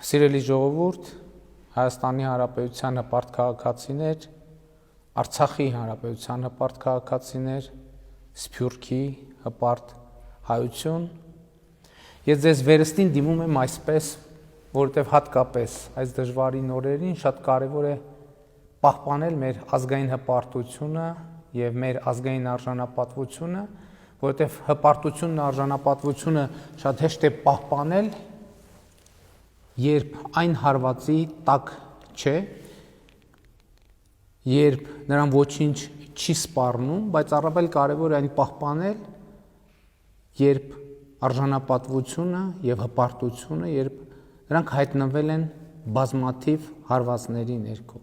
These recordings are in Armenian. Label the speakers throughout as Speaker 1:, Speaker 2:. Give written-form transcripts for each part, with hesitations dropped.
Speaker 1: Սիրելի ժողովուրդ, Հայաստանի Հանրապետության հպարտ քաղաքացիներ, Արցախի Հանրապետության հպարտ քաղաքացիներ, Սփյուռքի հպարտ հայություն, ես ձեզ վերստին դիմում եմ այսպես, որովհետև հատկապես այս դժվարին օրերին շատ կարևոր է պահպանել մեր ազգային հպարտությունը եւ մեր ազգային արժանապատվությունը, որովհետև հպարտությունն ու արժանապատվությունը շատ հեշտ է պահպանել, երբ այն հարվածի տակ չէ, երբ նրան ոչինչ չի սպառնում, բայց առավել կարևոր է այն պահպանել, երբ արժանապատվությունը եւ հպարտությունը, երբ նրանք հայտնվել են բազմաթիվ հարվածների ներքո։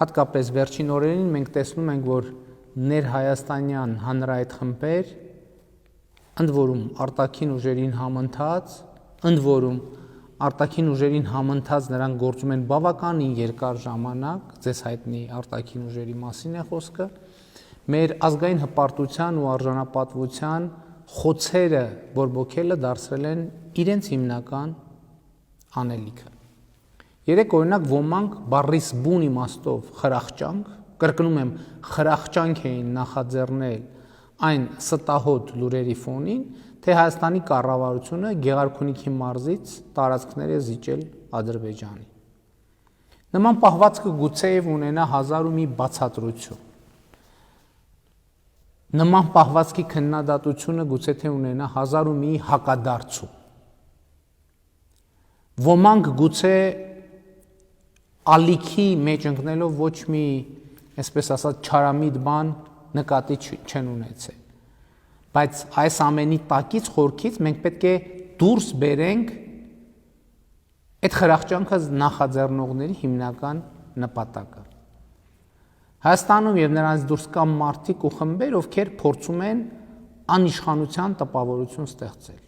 Speaker 1: Հատկապես վերջին օրերին մենք տեսնում ենք, որ ներհայաստանյան հանրայդ խմբեր, ընդ որում արտաքին ուժերին համընթաց, ընդ որում արտաքին ուժերին համընթաց նրանք գործում են բավականին երկար ժամանակ, ձեզ հայտնի արտաքին ուժերի մասին է խոսքը, մեր ազգային հպարտության ու արժանապատվության խոցերը բորբոքելը դարձրել են իրենց հիմնական անելիքը։ Երեք օրինակ ոմանք բառիս բուն իմաստով խրախճանք, կրկնում եմ, խրախճանք էին նախաձեռնել այն ստահոդ լուրերի ֆոնին, թե Հայաստանի կառավարությունը Գեղարքունիքի մարզից տարածքներ է զիջել Ադրբեջանի։ Նման պահվածքը գուցեև ունենա 1001 բացատրություն։ Նման պահվածքի քննադատությունը գուցե թե ունենա 1001 հակադարձում։ Ոմանք գուցե ալիքի մեջ ընկնելով ոչ մի, այսպես ասած, չարամիտ բան նկատի չեն ունեցել։ Բայց այս ամենի տակից խորքից մենք պետք է դուրս բերենք այդ խրախճանքը նախաձեռնողների հիմնական նպատակը։ Հայաստանում եւ նրանց դուրս կան մարդիկ ու խմբեր, ովքեր փորձում են անիշխանության տպավորություն ստեղծել։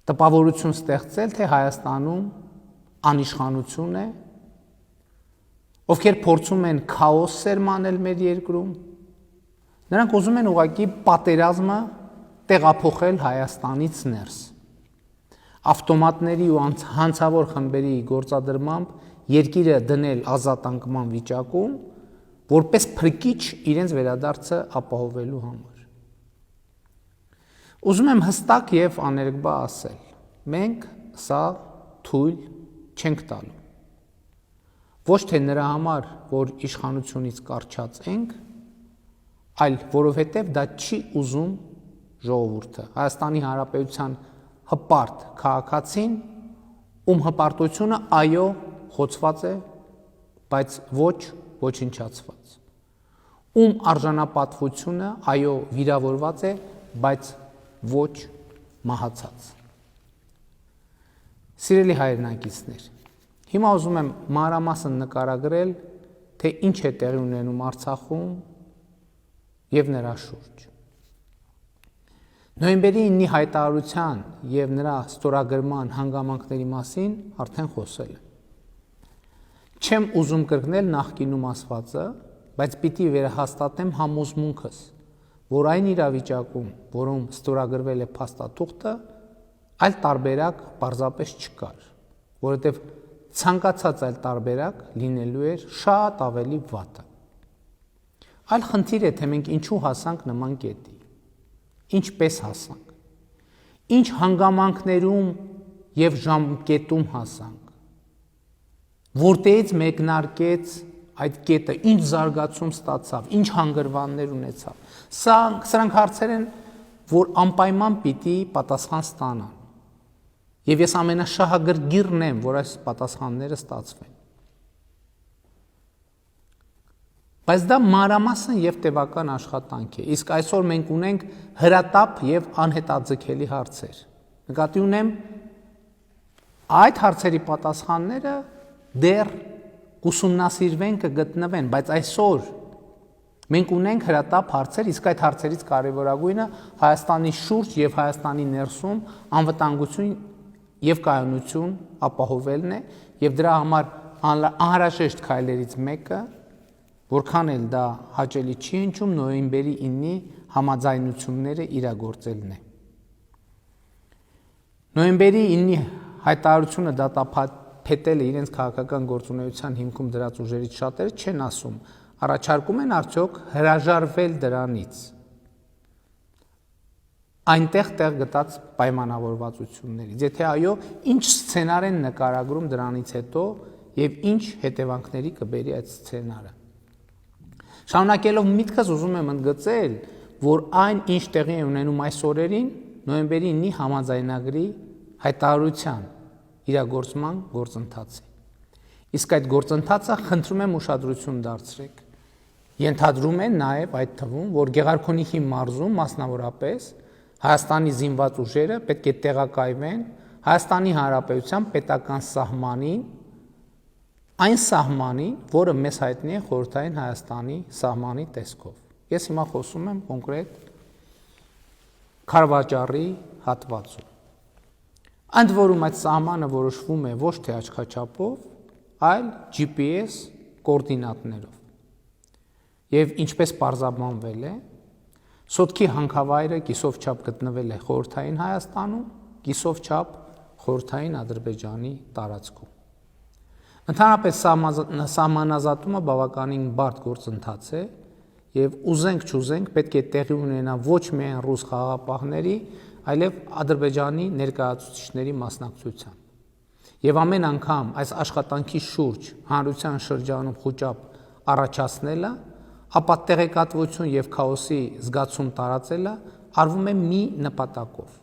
Speaker 1: Տպավորություն ստեղծել, թե Հայաստանում անիշխանություն է, ովքեր փորձում են քաոս սերմանել մեր երկրում, նրանք ուզում են ուղղակի պատերազմը տեղափոխել Հայաստանից ներս։ Ավտոմատների ու հանցավոր խմբերի գործադրմամբ երկիրը դնել ազատանկման վիճակում, որպես փրկիչ իրենց վերադարձը ապահովելու համար։ Ուզում եմ հստակ եւ աներկբա ասել. մենք սա թույլ չենք տալու։ Ոչ թե նրա համար, որ իշխանությունից կառչած ենք, այլ որովհետև դա չի ուզում ժողովուրդը, Հայաստանի Հանրապետության հպարտ քաղաքացին, ում հպարտությունը այո խոցված է, բայց ոչ ոչնչացված, ում արժանապատվությունը այո վիրավորված է, բայց ոչ մահացած։ Սիրելի հայրենակիցներ, հիմա ուզում եմ մանրամասն նկարագրել, թե ինչ է տեղի ունենում Արցախում եւ նրա շուրջ։ Նոյեմբերի 9-ի հայտարարության եւ նրա ստորագրման հանգամանքների մասին արդեն խոսել եմ։ Չեմ ուզում կրկնել նախկինում ասվածը, բայց պիտի վերահաստատեմ համոզմունքս, որ այն իրավիճակում, որում ստորագրվել է փաստաթուղթը, այլ տարբերակ պարզապես չկար, որովհետեւ ցանկացած այլ տարբերակ լինելու էր շատ ավելի վատը։ Այլ խնդիր է, թե մենք ինչու հասանք նման կետի, ինչպես հասանք, ինչ հանգամանքներում եւ ժամկետում հասանք, որտեղից մեկնարկեց այդ կետը, ինչ զարգացում ստացավ, ինչ հանգրվաններ ունեցավ։ Սրանք հարցեր են, որ անպայման պիտի պատասխան ստանան։ Եվ ես ամենաշահագրգիռն եմ, որ այս պատասխանները ստացվեն։ Բայց դա մանրամասն եւ տևական աշխատանք է, իսկ այսօր մենք ունենք հրատապ եւ անհետաձգելի հարցեր։ Նկատի ունեմ այդ հարցերի պատասխանները դեռ կուսումնասիրվեն, կգտնվեն, բայց այսօր մենք ունենք հրատապ հարցեր, իսկ այդ հարցերից կարևորագույնը Հայաստանի շուրջ եւ Հայաստանի ներսում անվտանգություն եւ կայունություն ապահովելն է եւ դրա համար անհրաժեշտ քայլերից մեկը, որքան էլ դա հաճելի չի հնչում, նոյեմբերի 9-ի համաձայնությունները իրագործելն է։ Նոյեմբերի 9-ի հայտարարությունը դատապետել է իրենց քաղաքական գործունեության հիմքում դրած ուժերից շատերը չեն ասում, առաջարկում են արդյոք հրաժարվել դրանից։ Այնտեղ տեղ գտած պայմանավորվածություններից։ Եթե այո, ինչ սցենար են նկարագրում դրանից հետո եւ ինչ հետևանքների կբերի այդ սցենարը։ Շարունակելով միտքս ուզում եմ ընդգծել, որ այն ինչ տեղի է ունենում այս օրերին նոյեմբերի 9-ի համաձայնագրի հայտարարության իրագործման գործընթաց է։ Իսկ այդ գործընթացը խնդրում եմ ուշադրություն դարձրեք։ Ենթադրում է նաեւ այդ թվում, որ Գեղարքունիքի մարզում մասնավորապես Հայաստանի զինված ուժերը պետք է տեղակայվեն Հայաստանի Հանրապետության պետական սահմանին, այն սահմանին, որը մեզ հայտնի է խորհրդային Հայաստանի սահմանի տեսքով։ Ես հիմա խոսում եմ կոնկրետ Քարվաճառի հատվածում։ Ընդ որում այդ սահմանը որոշվում է ոչ թե աչքաչափով, այլ GPS կոորդինատներով։ Եվ ինչպես պարզաբանվել է, Սոտքի հանքավայրը կիսով չափ գտնվել է խորհրդային Հայաստանում, կիսով չափ խորհրդային Ադրբեջանի տարածքում։ Ընդհանրապես սահմանազատումը բավականին բարդ գործընթաց է եւ ուզենք չուզենք պետք է տեղի ունենա ոչ միայն ռուս խաղաղապահների, այլև Ադրբեջանի ներկայացուցիչների մասնակցությամբ։ Եվ ամեն անգամ այս աշխատանքի շուրջ հանրության շրջանում խոճապ առաջացնելը, ապա տեղեկատվություն եւ քաոսի զգացում տարածելը արվում է մի նպատակով։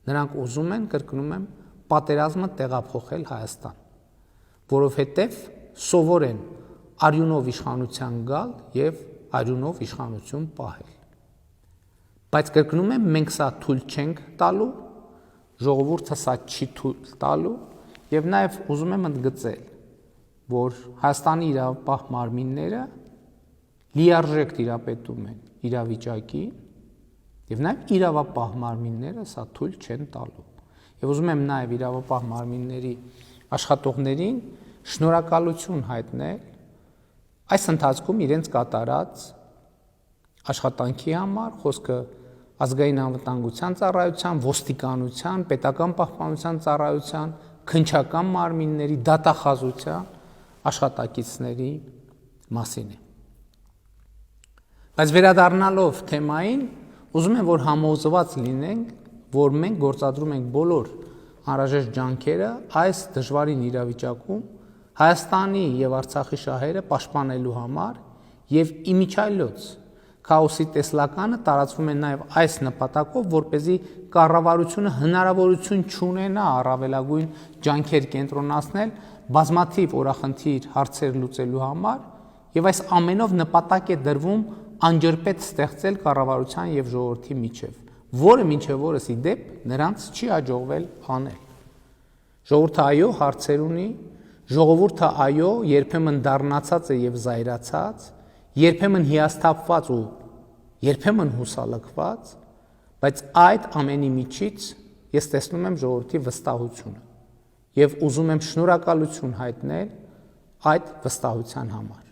Speaker 1: Նրանք ուզում են, կրկնում եմ, պատերազմը տեղափոխել Հայաստան, որովհետեւ սովոր են արյունով իշխանության գալ եւ արյունով իշխանություն պահել։ Բայց կրկնում եմ, մենք սա թույլ չենք տալու, ժողովուրդը սա չի թույլ տալու եւ նաեւ ուզում եմ ընդգծել, որ Հայաստանի իրավապահ մարմինները լիարժեք տիրապետում են իրավիճակի եւ նաեւ իրավապահ մարմինները սա թույլ չեն տալու։ Եվ ուզում եմ նաեւ իրավապահ մարմինների աշխատողներին շնորհակալություն հայտնել այս ընթացքում իրենց կատարած աշխատանքի համար, խոսքը ազգային անվտանգության ծառայության, ոստիկանության, պետական պահպանության ծառայության, քննչական մարմինների, դատախազության աշխատակիցների մասին է։ Բայց վերադառնալով թեմային, ուզում եմ, որ համոզված լինենք, որ մենք գործադրում ենք բոլոր անհրաժեշտ ջանքերը այս դժվարին իրավիճակում Հայաստանի եւ Արցախի շահերը պաշտպանելու համար եւ իմիջիայլոց քաոսի տեսլականը տարածվում է նաեւ այս նպատակով, որպեսզի կառավարությունը հնարավորություն չունենա առավելագույն ջանքեր կենտրոնացնել բազմաթիվ օրախնդիր հարցեր լուծելու համար եւ այս ամենով նպատակ է դրվում անջրպետ ստեղծել կառավարության եւ ժողովրդի միջև, որը մինչև օրս ի դեպ նրանց չի հաջողվել անել։ Ժողովուրդը այո հարցեր ունի, ժողովուրդը այո երբեմն դառնացած է եւ զայրացած, երբեմն հիասթափված ու երբեմն հուսալքված, բայց այդ ամենի միջից ես տեսնում եմ ժողովրդի վստահությունը եւ ուզում եմ շնորհակալություն հայտնել այդ վստահության համար։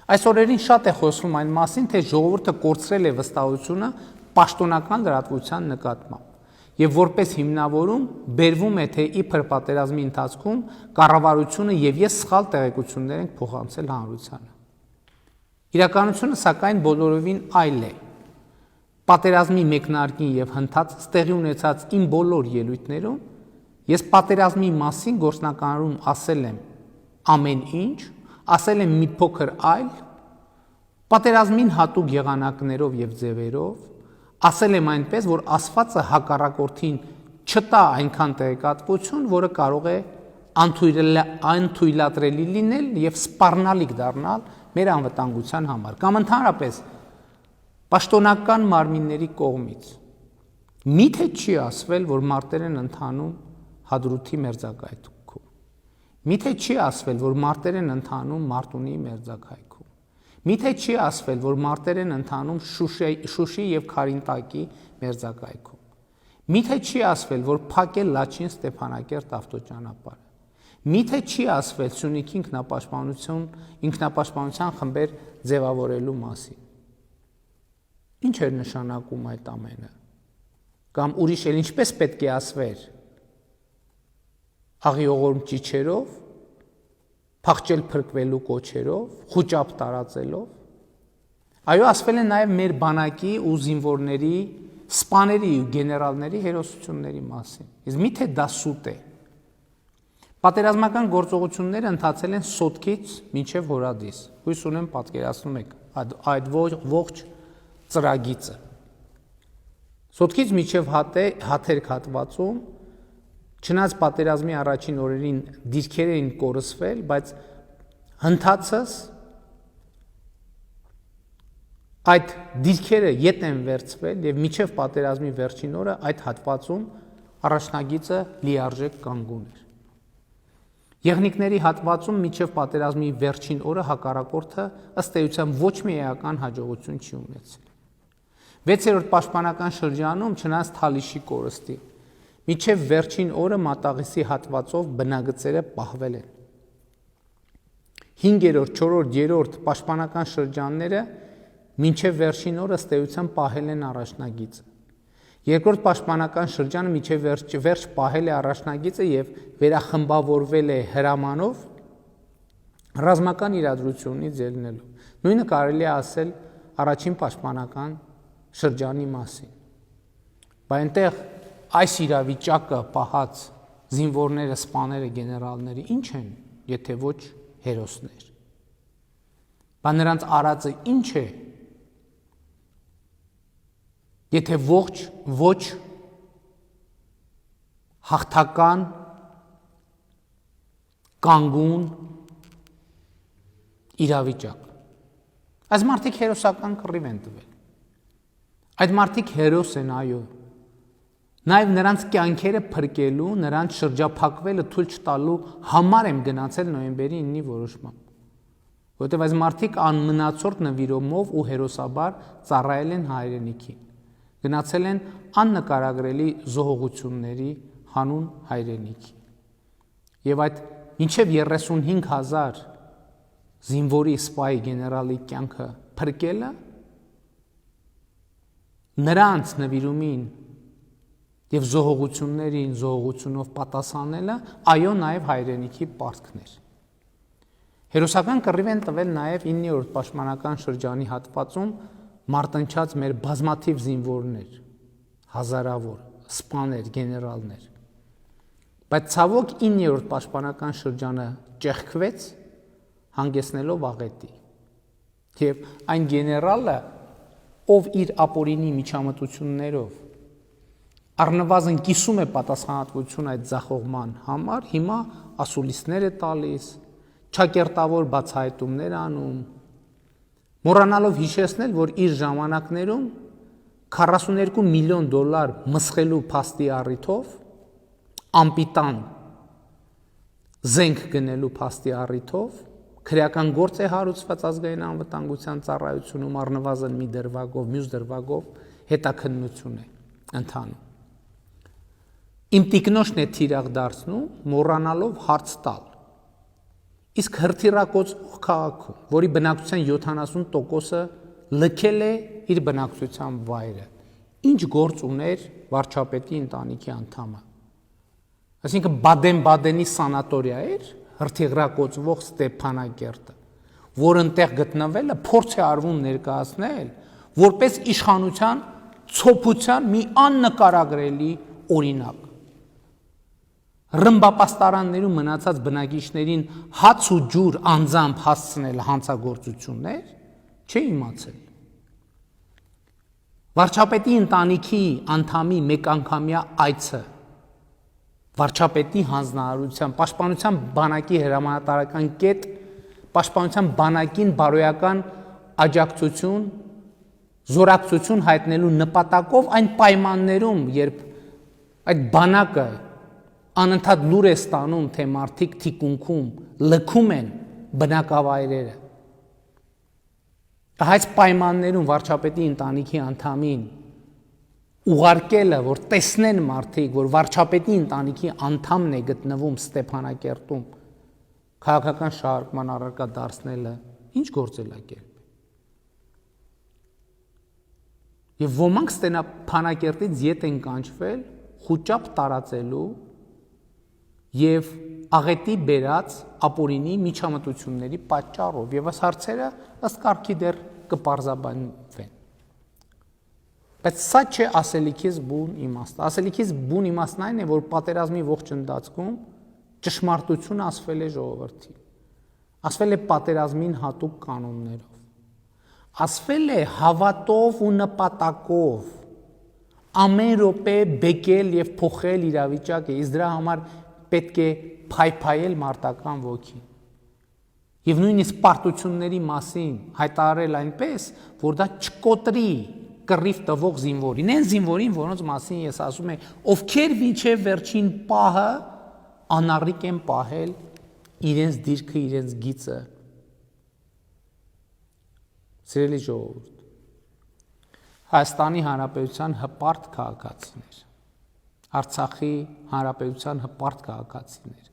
Speaker 1: Այս օրերին շատ է խոսվում այն մասին, թե ժողովուրդը կորցրել է վստահությունը պաշտոնական լրատվության նկատմամբ եւ որպես հիմնավորում բերվում է, թե իբր պատերազմի ընթացքում կառավարությունը եւ ես սխալ տեղեկություններ ենք փոխանցել հանրությանը։ Իրականությունը սակայն բոլորովին այլ է։ Պատերազմի մեկնարկին եւ հնդած տեղի ունեցած իմ բոլոր ելույթներում ես պատերազմի մասին գործնականորում ասել եմ ամեն ինչ, ասել եմ մի փոքր այլ, պատերազմին հատուկ եղանակներով եւ ձևերով, ասել եմ այնպես, որ ասվածը հակառակորդին չտա այնքան տեղեկատվություն, որը կարող է անթույլատրելի լինել եւ սպառնալիք դառնալ մեր անվտանգության համար, կամ ընդհանրապես պաշտոնական մարմինների կողմից։ Միթե չի ասվել, որ մարտեր են ընթանում Հադրութի մերձակայքում։ Միթե չի ասվել, որ մարտեր են ընթանում Մարտունի մերձակայքում։ Միթե չի ասվել, որ մարտեր են ընթանում Շուշի եւ Քարինտակի մերձակայքում։ Միթե չի ասվել, որ փակ է Լաչին Ստեփանակերտ ավտոճանապարհը։ Միթե չի ասվել Սյունիքի ինքնապաշտպանության խմբեր ձևավորելու մասին։ Ինչ էր նշանակում այդ ամենը։ կամ ուրիշ էլ ինչպես պետք է ասվեր աղիողորմ ճիչերով, փախչել փրկվելու կոչերով, խուճապ տարածելով։ Այո, ասվել է նաև մեր բանակի ու զինվորների, սպաների ու գեներալների հերոսությունների մասին։ Իսկ միթե դա սուտ է։ Պատերազմական գործողությունները ընթացել են Սոտքից մինչև Հորադիս։ Հույս ունեմ պատկերացնում եք այդ ողջ ծրագիծը։ Սոտքից մինչև Հաթերք հատվածում չնայած պատերազմի առաջին օրերին դիրքեր էին կորսվել, բայց հնդածս այդ դիրքերը ետ են վերցվել եւ մինչև պատերազմի վերջին օրը այդ հատվածում առաջնագիծը լիարժեք կանգուն էր։ Եղնիկների հատվածում մինչև պատերազմի վերջին օրը հակառակորդը ըստ էության ոչ մի էական հաջողություն չի ունեցել։ 6-րդ պաշտպանական շրջանում չնայած Թալիշի կորստի մինչև վերջին օրը Մատաղիսի հատվածով բնագծերը պահվել են։ 5-րդ, 4-րդ, 3-րդ պաշտպանական շրջանները մինչև վերջին օրը ըստ էության պահել են առաջնագիծը։ Երկրորդ պաշտպանական շրջանը մինչև վերջ պահել է առաջնագիծը եւ վերախմբավորվել է հրամանով ռազմական իրադրությունից ելնելով։ Նույնը կարելի է ասել առաջին պաշտպանական շրջանի մասին։ Բայց այնտեղ այս իրավիճակը պահած զինվորները, սպաները, գեներալները ինչ են, եթե ոչ հերոսներ։ Բայց նրանց արածը ինչ է, եթե ոչ հաղթական, կանգուն իրավիճակ։ Այս մարդիկ հերոսական կռիվ են տվել։ Այդ մարդիկ հերոս են, այո։ Նաև նրանց կյանքերը փրկելու, նրանց շրջափակվելը թույլ չտալու համար եմ գնացել նոյեմբերի 9-ի որոշմամբ։ Որովհետև այս մարդիկ անմնացորդ նվիրումով ու հերոսաբար ծառայել են հայրենիքին։ Գնացել են աննկարագրելի զոհողությունների հանուն հայրենիքի։ Եվ այդ մինչև 35,000 զինվորի, սպայի, գեներալի կյանքը փրկելը նրանց նվիրումին եւ զոհողություններին զոհողությունով պատասխանելը այո նաև հայրենիքի պարտքն էր։ Հերոսական կռիվ են տվել նաև 9-րդ պաշտպանական շրջանի հատվածում մարտնչած մեր բազմաթիվ զինվորներ, հազարավոր սպաներ, գեներալներ։ Բայց ցավոք 9-րդ պաշտպանական շրջանը ճեղքվեց, հանգեցնելով աղետի։ Եվ այն գեներալը, ով իր ապօրինի միջամտություններով առնվազն կիսում է պատասխանատվություն այդ ձախողման համար, հիմա ասուլիսներ է տալիս, չակերտավոր բացահայտումներ անում, մոռանալով հիշեցնել, որ իր ժամանակներում 42 միլիոն դոլար մսխելու փաստի առիթով, ամպիտան զենք գնելու փաստի առիթով, քրեական գործ է հարուցված ազգային անվտանգության ծառայությունում առնվազն մի դրվագով, մյուս դրվագով հետաքննություն է ընթանում։ Իմ տիկնոջն է թիրախ դարձնում, մոռանալով հարց տալ։ Իսկ հրթիռակոծ քաղաքում, որի բնակչության 70%-ը լքել է իր բնակչության վայրը, ինչ գործ ուներ վարչապետի ընտանիքի անդամը։ Այսինքն Բադեն-Բադենի սանատորիա էր հրթիռակոծվող Ստեփանակերտը, որ ընտեղ գտնվելը փորձ է արվում ներկայացնել որպես իշխանության ցոփության մի աննկարագրելի օրինակ։ Ռմբապաստարաններում մնացած բնակիչներին հաց ու ջուր անձամբ հասցնել հանցագործություններ չէ իմացել։ Վարչապետի ընտանիքի անդամի մեկանգամյա այցը վարչապետի հանձնարարությամբ պաշտպանության բանակի հրամանատարական կետ պաշտպանության բանակին բարոյական աջակցություն, զորակցություն հայտնելու նպատակով այն պայմաններում, երբ այդ բանակը անընդհատ լուր է ստանում, թե մարդիկ թիկունքում լքում են բնակավայրերը։ Այս պայմաններում վարչապետի ընտանիքի անդամին ուղարկելը, որ տեսնեն մարդիկ, որ վարչապետի ընտանիքի անդամն է գտնվում Ստեփանակերտում, քաղաքական շահարկման առարկա դարձնելը ինչ գործելակերպ է։ Եվ ոմանք ստենա փանակերտից ետ են կանչվել խուճապ տարածելու եւ աղետի բերած ապօրինի միջամտությունների պատճառով եւ այս հարցերը ըստ կարգի դեռ կպարզաբանվեն։ Բայց սա չէ ասելիքից բուն իմաստը։ Ասելիքից բուն իմաստն այն է, որ պատերազմի ողջ ընթացքում ճշմարտությունը ասվել է ժողովրդին։ Ասվել է պատերազմին հատուկ կանոններով։ Ասվել է հավատով ու նպատակով ամեն րոպե բեկել եւ փոխել իրավիճակը, իսկ դրա համար պետք է փայփայել մարտական ոգին։ Եվ նույնիսկ պարտությունների մասին հայտարարել այնպես, որ դա չկոտրի կռիվ տվող զինվորին, այն զինվորին, որոնց մասին ես ասում եմ, ովքեր մինչև վերջին պահը անառիկ են պահել իրենց դիրքը, իրենց գիծը։ Սիրելի ժողովուրդ, Հայաստանի Հանրապետության հպարտ քաղաքացիներ, Արցախի Հանրապետության հպարտ քաղաքացիներ,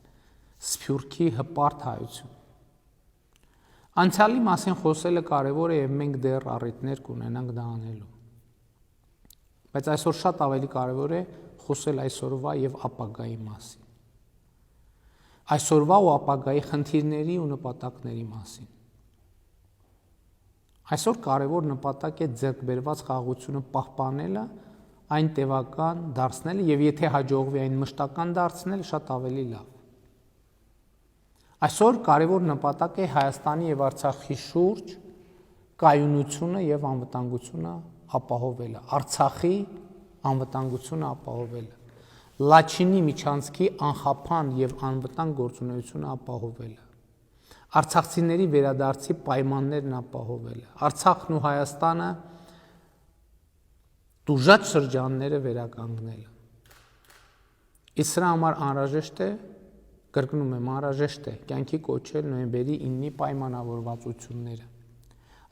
Speaker 1: Սփյուռքի հպարտ հայություն։ Անցյալի մասին խոսելը կարևոր է եւ մենք դեռ առիթներ կունենանք դա անելու։ Բայց այսօր շատ ավելի կարևոր է խոսել այսօրվա եւ ապագայի մասին։ Այսօրվա ու ապագայի խնդիրների ու նպատակների մասին։ Այսօր կարևոր նպատակ է ձեռքբերված խաղաղությունը պահպանելը, այն տևական դարձնելը եւ եթե հաջողվի այն մշտական դարձնելը շատ ավելի լավ։ Այսօր կարևոր նպատակ է Հայաստանի եւ Արցախի շուրջ կայունությունը եւ անվտանգությունը ապահովելը, Արցախի անվտանգությունը ապահովելը, Լաչինի միջանցքի անխափան եւ անվտանգ գործունեությունը ապահովելը, արցախցիների վերադարձի պայմաններն ապահովելը, Արցախն ու Հայաստանը դուժած շրջանները վերականգնելը։ Իսկ սրա համար անհրաժեշտ է, կրկնում եմ, անհրաժեշտ է կյանքի կոչել նոյեմբերի 9-ի պայմանավորվածությունները։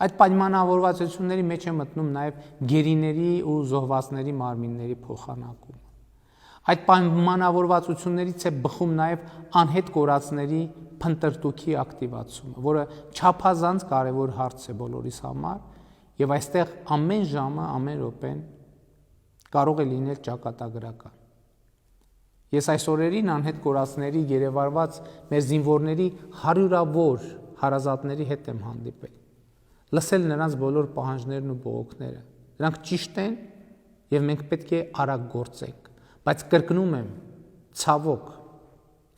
Speaker 1: Այդ պայմանավորվածությունների մեջ է մտնում նաև գերիների ու զոհվածների մարմինների փոխանակումը։ Այդ պայմանավորվածություններից է բխում նաև անհետ կորածների փնտրտուքի ակտիվացումը, որը չափազանց կարևոր հարց է բոլորիս համար, եւ այստեղ ամեն ժամը, ամեն րոպեն կարող է լինել ճակատագրական։ Ես այս օրերին անհետ կորածների գերեվարված մեր զինվորների հարյուրավոր հարազատների հետ եմ հանդիպել, լսել նրանց բոլոր պահանջներն ու բողոքները։ Նրանք ճիշտ են եւ մենք պետք է արագ գործենք, բայց կրկնում եմ,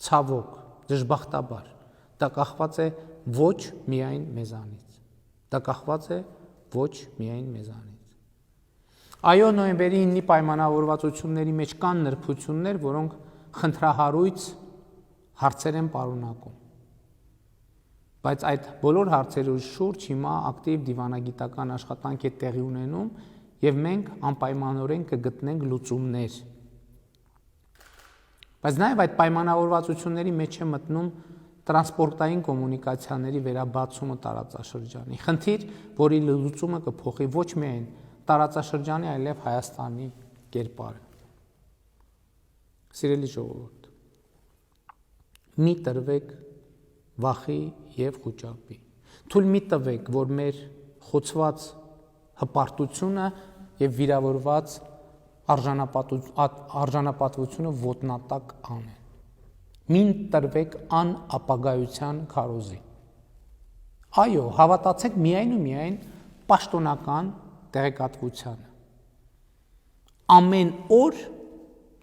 Speaker 1: ցավոք, դժբախտաբար, դա կախված է ոչ միայն մեզանից։ Դա կախված է ոչ միայն մեզանից։ Այո, նոյեմբերի 9-ի պայմանավորվածությունների մեջ կան նրբություններ, որոնք խնդրահարույց հարցեր են պարունակում։ Բայց այդ բոլոր հարցերի շուրջ հիմա ակտիվ դիվանագիտական աշխատանք է տեղի ունենում եւ մենք անպայմանորեն կգտնենք լուծումներ։ Բայց նաեւ այդ պայմանավորվածությունների մեջ է մտնում տրանսպորտային կոմունիկացիաների վերաբացումը տարածաշրջանի։ Խնդիր, որի լուծումը կփոխի ոչ միայն տարածաշրջանի, այլև Հայաստանի կերպարը։ Սիրելի ժողովուրդ, մի տրվեք վախի եւ խուճապի։ Թույլ մի տվեք, որ մեր խոցված հպարտությունը եւ վիրավորված արժանապատվությունը ոտնատակ անեն։ Մին տրվեք անապագայության քարոզի։ Այո, հավատացեք միայն ու միայն պաշտոնական տեղեկատվությանը։ Ամեն օր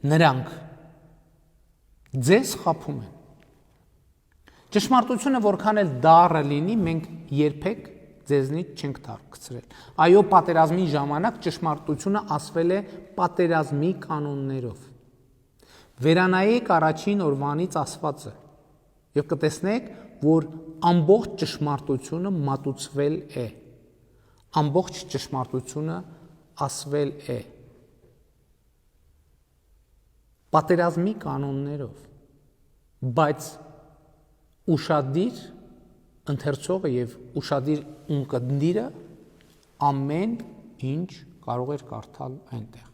Speaker 1: նրանք ձեզ խաբում են։ Ճշմարտությունը որքան էլ դառը լինի, մենք երբեք ձեզնից չենք թաքցրել։ Այո, պատերազմի ժամանակ ճշմարտությունը ասվել է պատերազմի կանոններով։ Վերանայեք առաջին օրվանից ասվածը եւ կտեսնեք, որ ամբողջ ճշմարտությունը մատուցվել է։ Ամբողջ ճշմարտությունը ասվել է։ Պատերազմի կանոններով, բայց ուշադիր ընթերցողը եւ ուշադիր ունկնդիրը ամեն ինչ կարող էր կարդալ այնտեղ։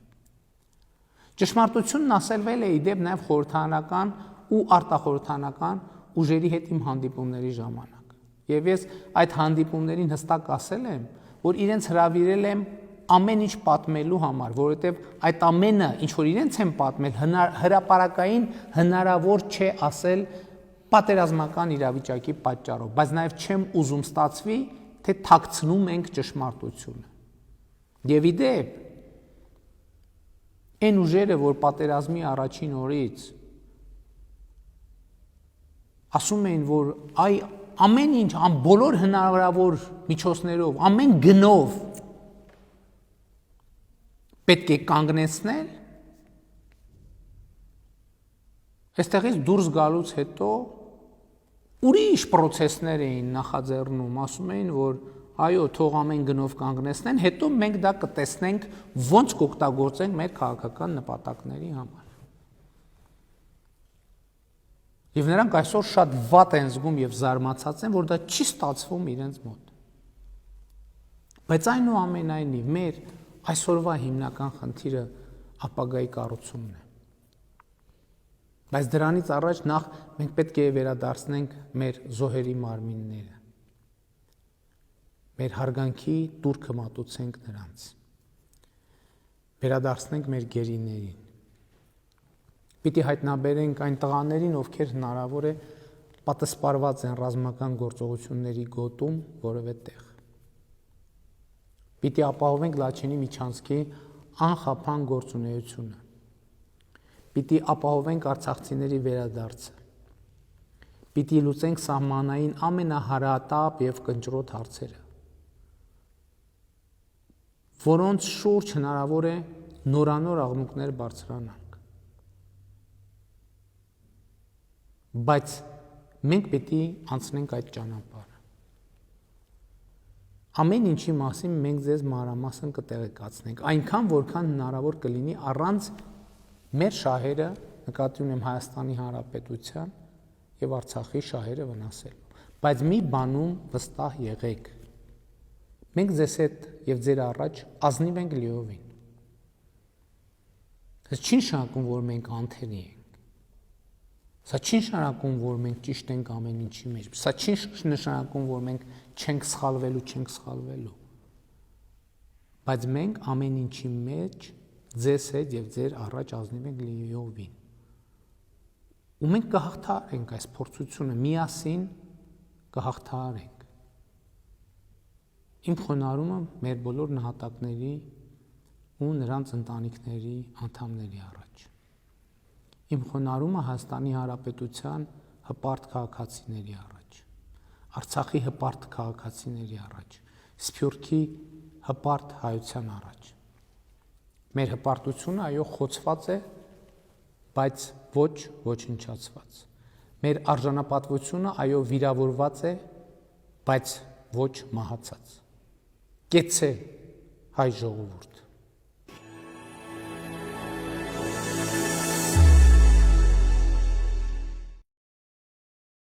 Speaker 1: Ճշմարտությունն ասելվել է իդեպ նաև խորհրդարանական ու արտախորհրդարանական ուժերի հետ իմ հանդիպումների ժամանակ։ Եվ ես այդ հանդիպումներին հստակ ասել եմ, որ իրենց հրավիրել եմ ամեն ինչ պատմելու համար, որովհետև այդ ամենը, ինչ որ իրենց են պատմել, հրապարակային հնարավոր չէ ասել պատերազմական իրավիճակի պատճառով, բայց նաև չեմ ուզում ստացվի, թե թաքցնում ենք ճշմարտությունը։ Եվ իդեպ, այն ուժերը, որ պատերազմի առաջին օրից ասում էին, որ ամեն ինչ, բոլոր հնարավոր միջոցներով, ամեն գնով պետք է կանգնեցնել, այստեղից դուրս գալուց հետո ուրիշ պրոցեսներ էին նախաձեռնում, ասում էին, որ այո, թող ամեն գնով կանգնեցնեն, հետո մենք դա կտեսնենք ոնց կօգտագործենք մեր քաղաքական նպատակների համար։ Եվ նրանք այսօր շատ վատ են զգում եւ զարմացած են, որ դա չի ստացվում իրենց մոտ։ Բայց այնուամենայնիվ մեր այսօրվա հիմնական խնդիրը ապագայի կառուցումն է։ Բայց դրանից առաջ նախ մենք պետք է վերադարձնենք մեր զոհերի մարմինները։ Մեր հարգանքի տուրքը մատուցենք նրանց։ Վերադարձնենք մեր գերիներին։ Պիտի հայտնաբերենք այն տղաներին, ովքեր հնարավոր է պատասպարված են ռազմական գործողությունների գոտում որևէ տեղ։ Պիտի ապահովենք Լաչինի միջանցքի անխափան գործունեությունը։ Պիտի ապահովենք արցախցիների վերադարձը։ Պիտի լուծենք սահմանային ամենահարատապ եւ կնճռոտ հարցերը, որոնց շուրջ հնարավոր է նորանոր աղմուկներ բարձրանանք։ Բայց մենք պիտի անցնենք այդ ճանապարհը։ Ամեն ինչի մասին մենք ձեզ մանրամասն կտեղեկացնենք, այնքան որքան հնարավոր կլինի առանց մեր շահերը, նկատի ունեմ Հայաստանի Հանրապետության եւ Արցախի շահերը վնասելու։ Բայց մի բանում վստահ եղեք։ Մենք ձեզ հետ եւ ձեր առաջ ազնիվ ենք լիովին։ Դա չի նշանակում, որ մենք անթերի ենք։ Սա չի նշանակում, որ մենք ճիշտ ենք ամեն ինչի մեջ։ Սա չի նշանակում, որ մենք չենք սխալվելու։ Բայց մենք ամեն ինչի մեջ ձեզ հետ եւ ձեր առաջ ազնիվ ենք լիովին։ Ու մենք կհաղթահարենք այս փորձությունը, միասին կհաղթահարենք։ Իմ խոնարհումը մեր բոլոր նահատակների ու նրանց ընտանիքների անդամների առաջ։ Իմ խոնարհումը Հայաստանի Հանրապետության հպարտ քաղաքացիների առաջ, Արցախի հպարտ քաղաքացիների առաջ, Սփյուռքի հպարտ հայության առաջ։ Մեր հպարտությունը այո խոցված է, բայց ոչ ոչնչացված։ Մեր արժանապատվությունը այո վիրավորված է, բայց ոչ մահացած։ Կեցցե հայ ժողովուրդ։